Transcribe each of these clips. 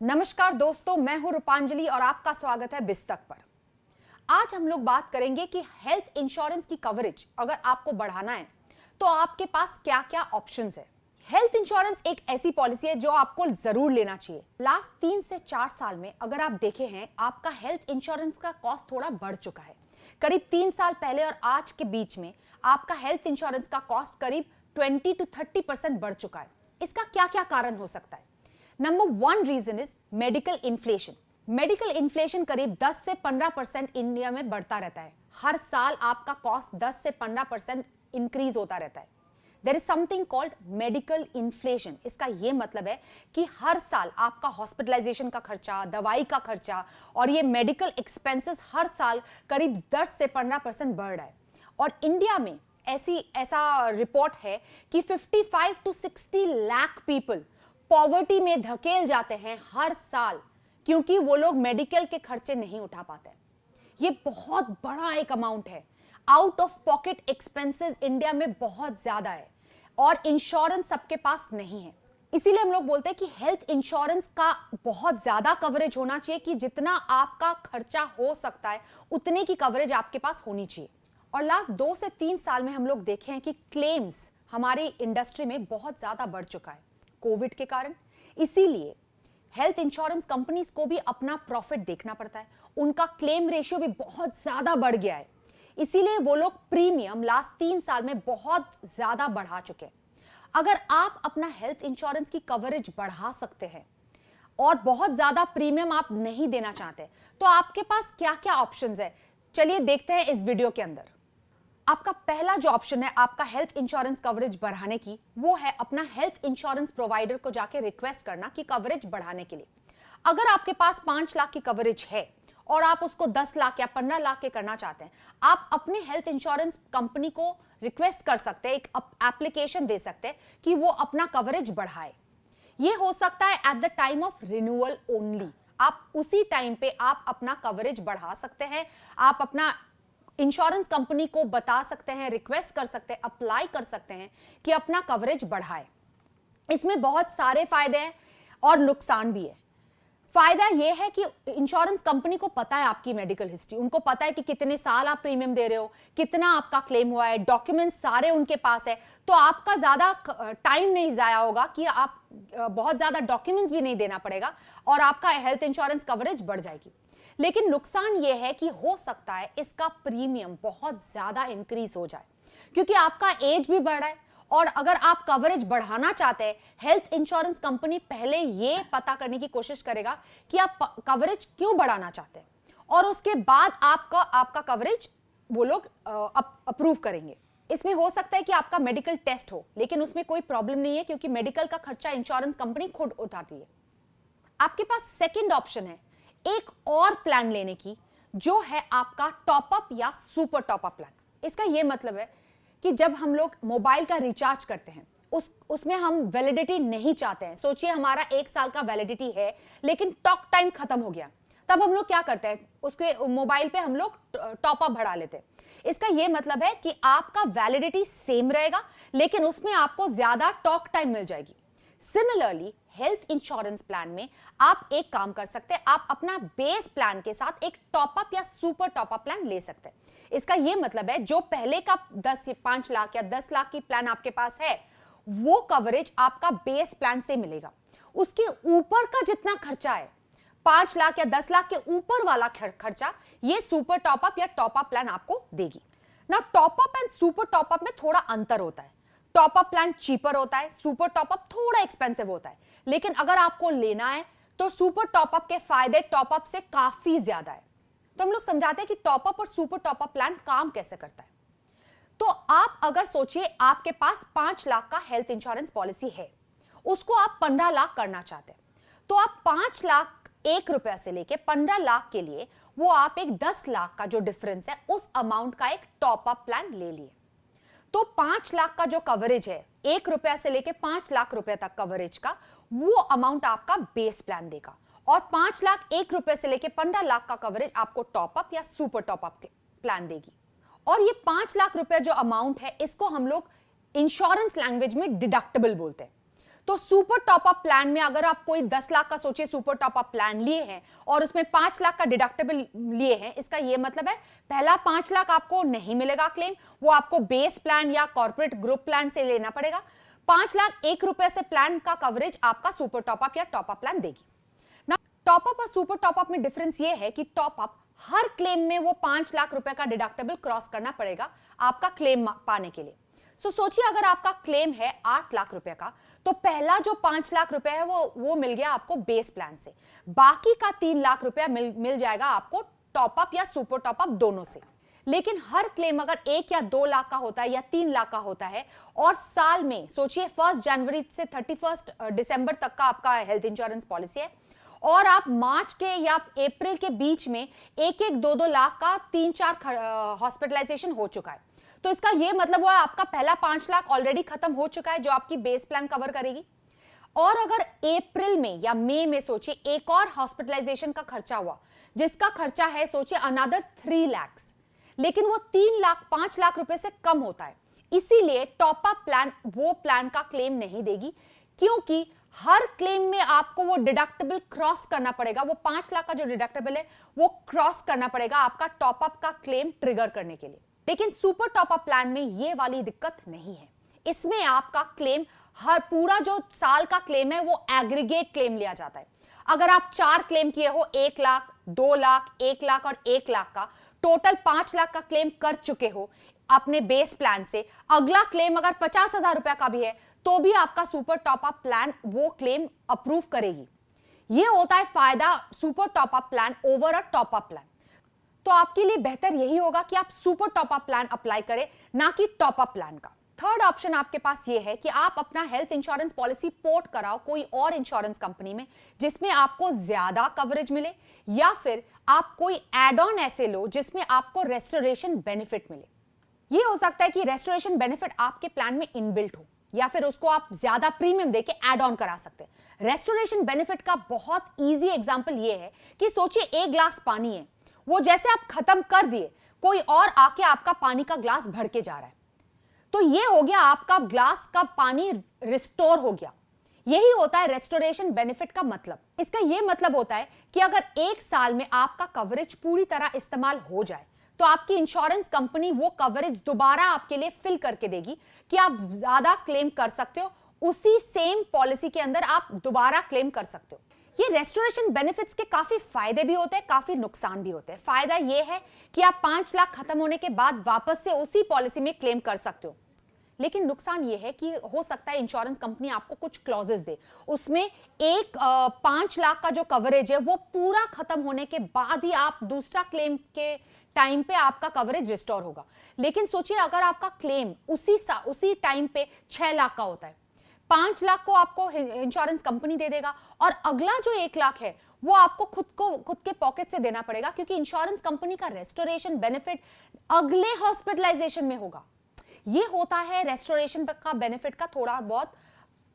नमस्कार दोस्तों, मैं हूं रूपांजलि और आपका स्वागत है बिस्तक पर। आज हम लोग बात करेंगे कि हेल्थ इंश्योरेंस की कवरेज अगर आपको बढ़ाना है तो आपके पास क्या क्या ऑप्शंस है। हेल्थ इंश्योरेंस एक ऐसी पॉलिसी है जो आपको जरूर लेना चाहिए। लास्ट 3 से 4 साल में अगर आप देखे हैं, आपका हेल्थ इंश्योरेंस का कॉस्ट थोड़ा बढ़ चुका है। करीब 3 साल पहले और आज के बीच में आपका हेल्थ इंश्योरेंस का कॉस्ट करीब 20 to 30% बढ़ चुका है। इसका क्या क्या कारण हो सकता है? Number 1 reason is medical inflation. Medical inflation करीब 10 से 15% इंडिया में बढ़ता रहता है। हर साल आपका कॉस्ट 10 से 15% इंक्रीज होता रहता है। There is something called medical inflation. इसका यह मतलब है कि हर साल आपका हॉस्पिटलाइजेशन का खर्चा, दवाई का खर्चा और ये मेडिकल एक्सपेंसेस हर साल करीब 10 से 15% बढ़ रहा है। और इंडिया में ऐसा रिपोर्ट है कि 55 to 60 लाख पीपल पॉवर्टी में धकेल जाते हैं हर साल, क्योंकि वो लोग मेडिकल के खर्चे नहीं उठा पाते। ये बहुत बड़ा एक अमाउंट है। Out of pocket expenses India में बहुत ज्यादा है और इंश्योरेंस सबके पास नहीं है। इसीलिए हम लोग बोलते हैं कि हेल्थ इंश्योरेंस का बहुत ज्यादा कवरेज होना चाहिए कि जितना आपका खर्चा हो सकता है उतने की कवरेज आपके पास होनी चाहिए। और लास्ट 2 से 3 साल में हम लोग देखे हैं कि क्लेम्स हमारी इंडस्ट्री में बहुत ज्यादा बढ़ चुका है कोविड के कारण। इसीलिए हेल्थ इंश्योरेंस कंपनीज को भी अपना प्रॉफिट देखना पड़ता है। उनका क्लेम रेशियो भी बहुत ज्यादा बढ़ गया है। इसीलिए वो लोग प्रीमियम लास्ट 3 साल में बहुत ज्यादा बढ़ा चुके हैं। अगर आप अपना हेल्थ इंश्योरेंस की कवरेज बढ़ा सकते हैं और बहुत ज्यादा प्रीमियम आप नहीं देना चाहते, तो आपके पास क्या क्या ऑप्शंस है, चलिए देखते हैं इस वीडियो के अंदर। आपका पहला जो ऑप्शन है आपका हेल्थ इंश्योरेंस कवरेज बढ़ाने की, वो है अपना हेल्थ इंश्योरेंस प्रोवाइडर को जाके रिक्वेस्ट करना कि कवरेज बढ़ाने के लिए। अगर आपके पास 5 लाख की कवरेज है और आप उसको 10 लाख या 15 लाख के करना चाहते हैं, आप अपने हेल्थ इंश्योरेंस कंपनी को रिक्वेस्ट कर सकते हैं, एक एप्लीकेशन दे सकते हैं कि वो अपना कवरेज बढ़ाए। ये हो सकता है at the time of renewal only. आप उसी टाइम पे आप अपना कवरेज बढ़ा सकते हैं। आप अपना इंश्योरेंस कंपनी को बता सकते हैं, रिक्वेस्ट कर सकते हैं, अप्लाई कर सकते हैं कि अपना कवरेज बढ़ाए। इसमें बहुत सारे फायदे हैं और नुकसान भी है। फायदा यह है कि इंश्योरेंस कंपनी को पता है आपकी मेडिकल हिस्ट्री, उनको पता है कि कितने साल आप प्रीमियम दे रहे हो, कितना आपका क्लेम हुआ है, डॉक्यूमेंट्स सारे उनके पास है। तो आपका ज्यादा टाइम नहीं जाया होगा कि आप बहुत ज्यादा डॉक्यूमेंट्स भी नहीं देना पड़ेगा और आपका हेल्थ इंश्योरेंस कवरेज बढ़ जाएगी। लेकिन नुकसान यह है कि हो सकता है इसका प्रीमियम बहुत ज्यादा इंक्रीज हो जाए, क्योंकि आपका एज भी बढ़ रहा है। और अगर आप कवरेज बढ़ाना चाहते हैं, हेल्थ इंश्योरेंस कंपनी पहले यह पता करने की कोशिश करेगा कि आप कवरेज क्यों बढ़ाना चाहते हैं और उसके बाद आपका कवरेज वो लोग अप्रूव करेंगे। इसमें हो सकता है कि आपका मेडिकल टेस्ट हो, लेकिन उसमें कोई प्रॉब्लम नहीं है क्योंकि मेडिकल का खर्चा इंश्योरेंस कंपनी खुद उठाती है। आपके पास सेकेंड ऑप्शन है एक और प्लान लेने की, जो है आपका टॉपअप या सुपर टॉपअप प्लान। इसका यह मतलब है कि जब हम लोग मोबाइल का रिचार्ज करते हैं, उसमें हम वैलिडिटी नहीं चाहते हैं। सोचिए हमारा 1 साल का वैलिडिटी है लेकिन टॉक टाइम खत्म हो गया, तब हम लोग क्या करते हैं, उसके मोबाइल पे हम लोग टॉपअप बढ़ा लेते हैं। इसका यह मतलब है कि आपका वैलिडिटी सेम रहेगा लेकिन उसमें आपको ज्यादा टॉक टाइम मिल जाएगी। सिमिलरली हेल्थ इंश्योरेंस प्लान में आप एक काम कर सकते हैं, आप अपना बेस प्लान के साथ एक टॉपअप या सुपर टॉपअप प्लान ले सकते हैं। इसका यह मतलब है जो पहले का 5 लाख या 10 लाख की प्लान आपके पास है, वो कवरेज आपका बेस प्लान से मिलेगा। उसके ऊपर का जितना खर्चा है, 5 लाख या 10 लाख के ऊपर वाला खर्चा, ये सुपर टॉपअप या टॉपअप प्लान आपको देगी ना। टॉपअप एंड सुपर टॉपअप में थोड़ा अंतर होता है। टॉपअप प्लान चीपर होता है, सुपर टॉपअप थोड़ा एक्सपेंसिव होता है। लेकिन अगर आपको लेना है तो सुपर टॉपअप के फायदे टॉपअप से काफी ज्यादा है। तो हम लोग समझाते हैं कि टॉपअप और सुपर टॉपअप प्लान काम कैसे करता है। तो आप अगर सोचिए आपके पास 5 लाख का हेल्थ इंश्योरेंस पॉलिसी है, उसको आप 15 लाख करना चाहते हैं, तो आप 5 लाख 1 रुपया से लेके 15 लाख के लिए वो आप एक 10 लाख का जो डिफरेंस है उस अमाउंट का एक टॉपअप प्लान ले लिए। तो 5 लाख का जो कवरेज है, 1 रुपया से लेके 5 लाख रुपए तक कवरेज का, वो अमाउंट आपका बेस प्लान देगा। और 5 लाख 1 रुपए से लेके 15 लाख का कवरेज आपको टॉपअप या सुपर टॉपअप प्लान देगी। और ये 5 लाख रुपए जो अमाउंट है, इसको हम लोग इंश्योरेंस लैंग्वेज में डिडक्टेबल बोलते हैं। तो सुपर टॉप अप प्लान में अगर आप कोई 10 लाख का सोचिए सुपर टॉप अप प्लान लिए हैं और उसमें 5 लाख का डिडक्टेबल लिए हैं, इसका ये मतलब है पहला 5 लाख आपको नहीं मिलेगा क्लेम, वो आपको बेस प्लान या कॉर्पोरेट ग्रुप प्लान से लेना पड़ेगा। 5 लाख 1 रुपए से प्लान का कवरेज आपका सुपर टॉप अप या टॉप अप प्लान देगी ना। टॉप अप और सुपर टॉप अप में डिफरेंस ये है कि टॉप अप हर क्लेम में वो 5 लाख रुपए का डिडक्टेबल क्रॉस करना पड़ेगा आपका क्लेम पाने के लिए। सो सोचिए अगर आपका क्लेम है 8 लाख रुपए का, तो पहला जो 5 लाख रुपए है वो मिल गया आपको बेस प्लान से, बाकी का 3 लाख रुपया मिल जाएगा आपको टॉप अप या सुपर टॉप अप दोनों से। लेकिन हर क्लेम अगर 1 या 2 लाख का होता है या 3 लाख का होता है और साल में सोचिए 1 जनवरी से 31 दिसंबर तक का आपका हेल्थ इंश्योरेंस पॉलिसी है और आप मार्च के या अप्रैल के बीच में 1-1, 2-2 लाख का 3-4 हॉस्पिटलाइजेशन हो चुका है, तो इसका यह मतलब हुआ आपका पहला 5 लाख ऑलरेडी खत्म हो चुका है जो आपकी बेस प्लान कवर करेगी। और अगर अप्रैल में या मई में सोचिए एक और हॉस्पिटलाइजेशन का खर्चा हुआ जिसका खर्चा है सोचिए अनदर 3 लाख, लेकिन वो 3 लाख 5 लाख रुपए से कम होता है, इसीलिए टॉप अप प्लान वो प्लान का क्लेम नहीं देगी, क्योंकि हर क्लेम में आपको वो डिडक्टेबल क्रॉस करना पड़ेगा। वो 5 लाख का जो डिडक्टेबल है वो क्रॉस करना पड़ेगा आपका टॉप अप का क्लेम ट्रिगर करने के लिए। लेकिन सुपर टॉप अप प्लान में ये वाली दिक्कत नहीं है, इसमें आपका क्लेम हर पूरा जो साल का क्लेम है वो एग्रीगेट क्लेम लिया जाता है। अगर आप 4 क्लेम किए हो 1 लाख, 2 लाख, 1 लाख और 1 लाख का, टोटल 5 लाख का क्लेम कर चुके हो अपने बेस प्लान से, अगला क्लेम अगर 50,000 रुपए का भी है तो भी आपका सुपर टॉप अप प्लान वो क्लेम अप्रूव करेगी। यह होता है फायदा super top up plan over a top up plan. तो आपके लिए बेहतर यही होगा कि आप super top up plan apply करें, ना कि टॉप अप प्लान का। थर्ड ऑप्शन आपके पास यह है कि आप अपना हेल्थ इंश्योरेंस पॉलिसी पोर्ट कराओ कोई और इंश्योरेंस कंपनी में जिसमें आपको ज्यादा कवरेज मिले, या फिर आप कोई एड ऑन ऐसे लो जिसमें आपको रेस्टोरेशन बेनिफिट मिले। यह हो सकता है कि रेस्टोरेशन बेनिफिट आपके प्लान में इनबिल्ट हो या फिर उसको आप ज्यादा प्रीमियम देके ऐड ऑन करा सकते हैं। रेस्टोरेशन बेनिफिट का बहुत इजी एग्जांपल यह है कि सोचिए 1 ग्लास पानी है, वो जैसे आप खत्म कर दिए कोई और आके आपका पानी का ग्लास भर के जा रहा है, तो ये हो गया आपका ग्लास का पानी रिस्टोर हो गया। यही होता है रेस्टोरेशन बेनिफिट का मतलब। इसका यह मतलब होता है कि अगर 1 साल में आपका कवरेज पूरी तरह इस्तेमाल हो जाए तो आपकी इंश्योरेंस कंपनी वो कवरेज दोबारा आपके लिए फिल करके देगी कि आप ज्यादा क्लेम कर सकते हो, उसी सेम पॉलिसी के अंदर आप दोबारा क्लेम कर सकते हो। ये रेस्टोरेशन बेनिफिट्स के काफी फायदे भी होते हैं, काफी नुकसान भी होते हैं। फायदा ये है कि आप 5 लाख खत्म होने के बाद वापस से उसी पॉलिसी में क्लेम कर सकते हो, लेकिन नुकसान ये है कि हो सकता है इंश्योरेंस कंपनी आपको कुछ क्लॉजेस दे, उसमें एक 5 लाख का जो कवरेज है वो पूरा खत्म होने के बाद ही आप दूसरा क्लेम के टाइम पे आपका कवरेज रिस्टोर होगा। लेकिन सोचिए अगर आपका क्लेम उसी टाइम पे 6 लाख का होता है, 5 लाख को आपको इंश्योरेंस कंपनी दे देगा और अगला जो 1 लाख है वो आपको खुद के पॉकेट से देना पड़ेगा, क्योंकि इंश्योरेंस कंपनी का रेस्टोरेशन बेनिफिट अगले हॉस्पिटलाइजेशन में होगा। ये होता है रेस्टोरेशन का बेनिफिट का थोड़ा बहुत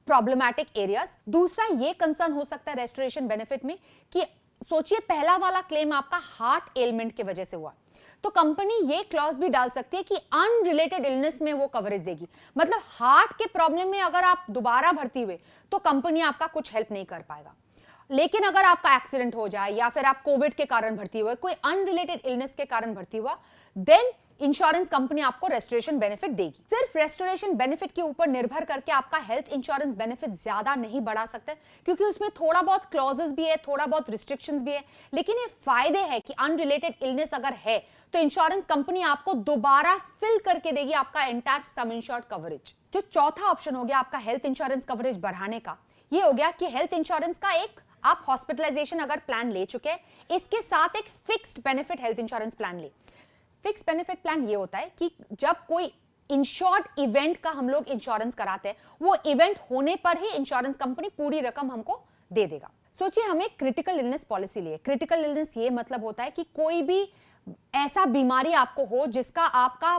प्रॉब्लमैटिक एरियाज। दूसरा ये कंसर्न हो सकता है रेस्टोरेशन बेनिफिट में कि सोचिए पहला वाला क्लेम आपका हार्ट एलिमेंट की वजह से हुआ, तो कंपनी ये क्लॉज भी डाल सकती है कि अनरिलेटेड इलनेस में वो कवरेज देगी। मतलब हार्ट के प्रॉब्लम में अगर आप दोबारा भर्ती हुए तो कंपनी आपका कुछ हेल्प नहीं कर पाएगा, लेकिन अगर आपका एक्सीडेंट हो जाए या फिर आप कोविड के कारण भर्ती हुए, कोई अनरिलेटेड इलनेस के कारण भर्ती हुआ, देन इंश्योरेंस कंपनी आपको रेस्टोरेशन बेनिफिट देगी। सिर्फ रेस्टोरेशन बेनिफिट के ऊपर निर्भर करके आपका हेल्थ इंश्योरेंस बेनिफिट ज्यादा नहीं बढ़ा सकते, क्योंकि उसमें थोड़ा बहुत क्लॉजेस भी है, थोड़ा बहुत रिस्ट्रिक्शंस भी है। लेकिन ये फायदे है कि अनरिलेटेड इलनेस अगर है तो इंश्योरेंस कंपनी आपको दोबारा फिल करके देगी आपका एंटायर सम इंश्योर्ड कवरेज। जो चौथा ऑप्शन हो गया आपका हेल्थ इंश्योरेंस कवरेज बढ़ाने का, ये हो गया कि हेल्थ इंश्योरेंस का एक आप हॉस्पिटलाइजेशन अगर प्लान ले चुके हैं, इसके साथ एक fixed benefit health insurance plan ले। फिक्स बेनिफिट प्लान ये होता है कि जब कोई इंश्योर्ड इवेंट का हम लोग इंश्योरेंस कराते हैं, वो इवेंट होने पर ही इंश्योरेंस कंपनी पूरी रकम हमको दे देगा। सोचिए हमें क्रिटिकल इलनेस पॉलिसी लिए। क्रिटिकल इलनेस ये मतलब होता है कि कोई भी ऐसा बीमारी आपको हो जिसका आपका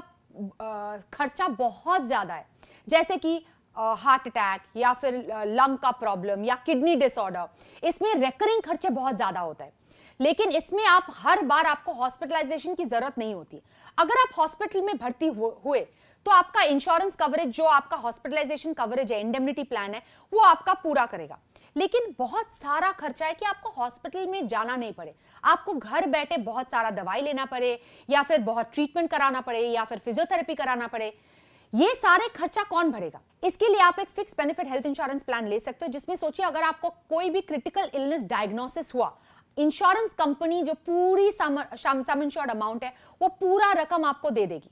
खर्चा बहुत ज्यादा है, जैसे कि हार्ट अटैक या फिर लंग का प्रॉब्लम या किडनी डिसऑर्डर। इसमें रेकरिंग खर्चे बहुत ज्यादा होता है, लेकिन इसमें आप हर बार आपको हॉस्पिटलाइजेशन की जरूरत नहीं होती। अगर आप हॉस्पिटल में भर्ती हुए तो आपका इंश्योरेंस कवरेज, जो आपका हॉस्पिटलाइजेशन कवरेज है, इंडेमनिटी प्लान है, वो आपका पूरा करेगा। लेकिन बहुत सारा खर्चा है कि आपको हॉस्पिटल में जाना नहीं पड़े, आपको घर बैठे बहुत सारा दवाई लेना पड़े, या फिर बहुत ट्रीटमेंट कराना पड़े, या फिर फिजियोथेरेपी कराना पड़े, ये सारे खर्चा कौन भरेगा? इसके लिए आप एक fix benefit health insurance plan ले सकते हो, जिसमें सोचिए अगर आपको कोई भी क्रिटिकल इलनेस डायग्नोसिस हुआ, इंश्योरेंस कंपनी जो पूरी सम इंश्योर्ड अमाउंट है वो पूरा रकम आपको दे देगी।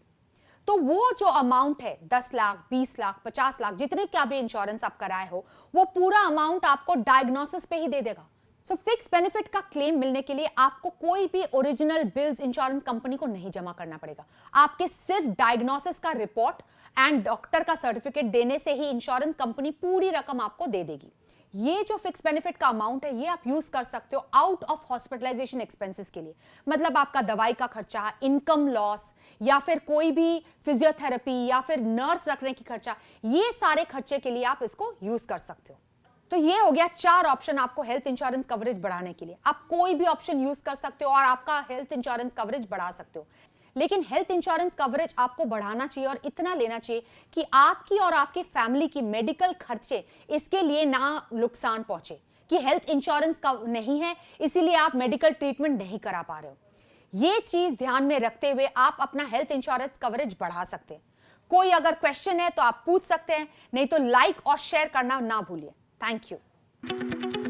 तो वो जो अमाउंट है 10 लाख, 20 लाख, 50 लाख, जितने का भी इंश्योरेंस आप कराए हो, वो पूरा अमाउंट आपको डायग्नोसिस पे ही दे देगा। सो फिक्स बेनिफिट का क्लेम मिलने के लिए आपको कोई भी ओरिजिनल बिल्स इंश्योरेंस कंपनी को नहीं जमा करना पड़ेगा। आपके सिर्फ डायग्नोसिस का रिपोर्ट एंड डॉक्टर का सर्टिफिकेट देने से ही इंश्योरेंस कंपनी पूरी रकम आपको दे देगी। ये जो फिक्स बेनिफिट का अमाउंट है, ये आप यूज कर सकते हो आउट ऑफ हॉस्पिटलाइजेशन एक्सपेंसेस के लिए। मतलब आपका दवाई का खर्चा, इनकम लॉस, या फिर कोई भी फिजियोथेरेपी, या फिर नर्स रखने की खर्चा, ये सारे खर्चे के लिए आप इसको यूज कर सकते हो। तो ये हो गया 4 ऑप्शन आपको हेल्थ इंश्योरेंस कवरेज बढ़ाने के लिए। आप कोई भी ऑप्शन यूज कर सकते हो और आपका हेल्थ इंश्योरेंस कवरेज बढ़ा सकते हो। लेकिन हेल्थ इंश्योरेंस कवरेज आपको बढ़ाना चाहिए और इतना लेना चाहिए कि आपकी और आपकी फैमिली की मेडिकल खर्चे इसके लिए ना नुकसान पहुंचे, कि हेल्थ इंश्योरेंस का नहीं है इसीलिए आप मेडिकल ट्रीटमेंट नहीं करा पा रहे हो। ये चीज ध्यान में रखते हुए आप अपना हेल्थ इंश्योरेंस कवरेज बढ़ा सकते हैं। कोई अगर क्वेश्चन है तो आप पूछ सकते हैं, नहीं तो लाइक और शेयर करना ना भूलिए। Thank you.